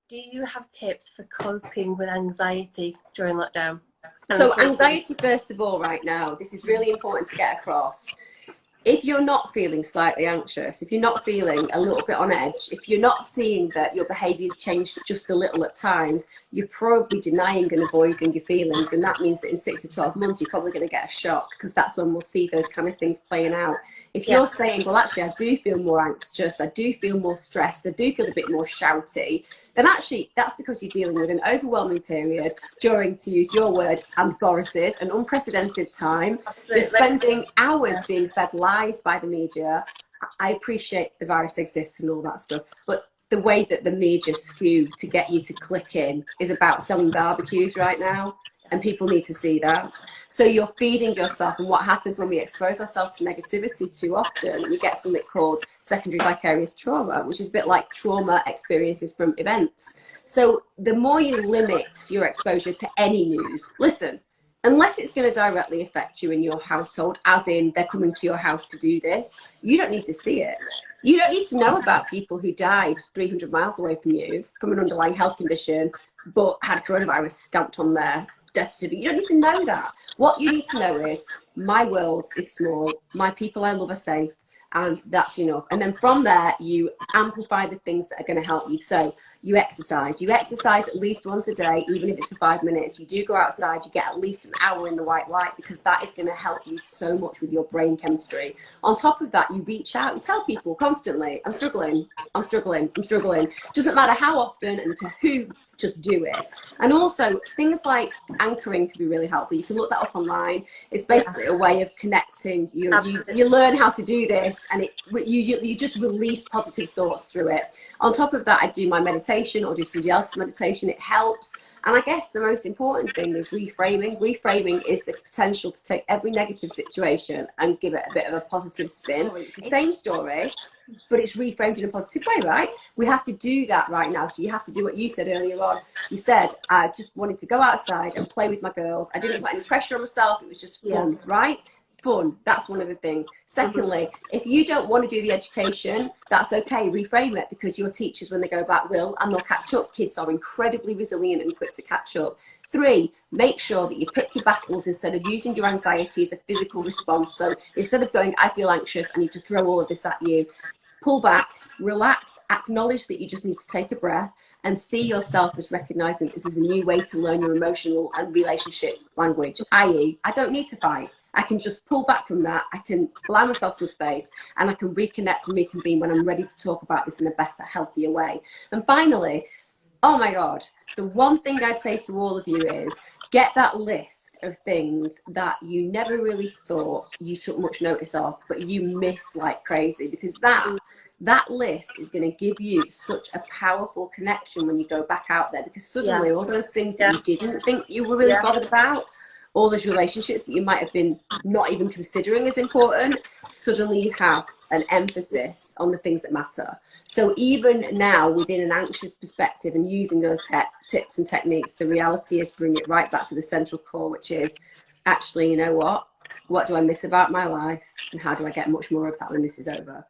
do you have tips for coping with anxiety during lockdown? So anxiety, first of all, right now, this is really important to get across. If you're not feeling slightly anxious, if you're not feeling a little bit on edge, if you're not seeing that your behaviour's changed just a little at times, you're probably denying and avoiding your feelings. And that means that in 6 to 12 months, you're probably going to get a shock, because that's when we'll see those kind of things playing out. If you're saying, well, actually, I do feel more anxious, I do feel more stressed, I do feel a bit more shouty, then actually that's because you're dealing with an overwhelming period during, to use your word and Boris's, an unprecedented time. You're spending hours being fed lies by the media. I appreciate the virus exists and all that stuff, but the way that the media skew to get you to click in is about selling barbecues right now, and people need to see that. So you're feeding yourself, and what happens when we expose ourselves to negativity too often, we get something called secondary vicarious trauma, which is a bit like trauma experiences from events. So the more you limit your exposure to any news, listen, unless it's going to directly affect you in your household, as in they're coming to your house to do this, you don't need to see it. You don't need to know about people who died 300 miles away from you from an underlying health condition, but had coronavirus stamped on their death certificate. You don't need to know that. What you need to know is, my world is small, my people I love are safe, and that's enough. And then from there, you amplify the things that are going to help you. So you exercise at least once a day, even if it's for 5 minutes. You do go outside, you get at least an hour in the white light, because that is going to help you so much with your brain chemistry. On top of that, you reach out, you tell people constantly, I'm struggling. Doesn't matter how often and to who, just do it. And also things like anchoring can be really helpful. You can look that up online. It's basically a way of connecting. You learn how to do this, and you just release positive thoughts through it. On top of that, I do my meditation or do somebody else's meditation. It helps. And I guess the most important thing is reframing. Reframing is the potential to take every negative situation and give it a bit of a positive spin. It's the same story, but it's reframed in a positive way, right? We have to do that right now. So you have to do what you said earlier on. You said, I just wanted to go outside and play with my girls. I didn't put any pressure on myself. It was just fun, right? Fun. That's one of the things. Secondly, if you don't want to do the education, that's okay. Reframe it, because your teachers, when they go back, will, and they'll catch up. Kids are incredibly resilient and quick to catch up. 3, make sure that you pick your battles instead of using your anxiety as a physical response. So instead of going, I feel anxious, I need to throw all of this at you, pull back, relax, acknowledge that you just need to take a breath, and see yourself as recognizing this is a new way to learn your emotional and relationship language, i.e., I don't need to fight. I can just pull back from that. I can allow myself some space, and I can reconnect and reconvene when I'm ready to talk about this in a better, healthier way. And finally, oh my God, the one thing I'd say to all of you is, get that list of things that you never really thought you took much notice of, but you miss like crazy, because that list is going to give you such a powerful connection when you go back out there, because suddenly all those things that you didn't think you were really bothered about, all those relationships that you might have been not even considering as important, suddenly you have an emphasis on the things that matter. So even now, within an anxious perspective and using those tips and techniques, the reality is bring it right back to the central core, which is, actually, you know what do I miss about my life, and how do I get much more of that when this is over?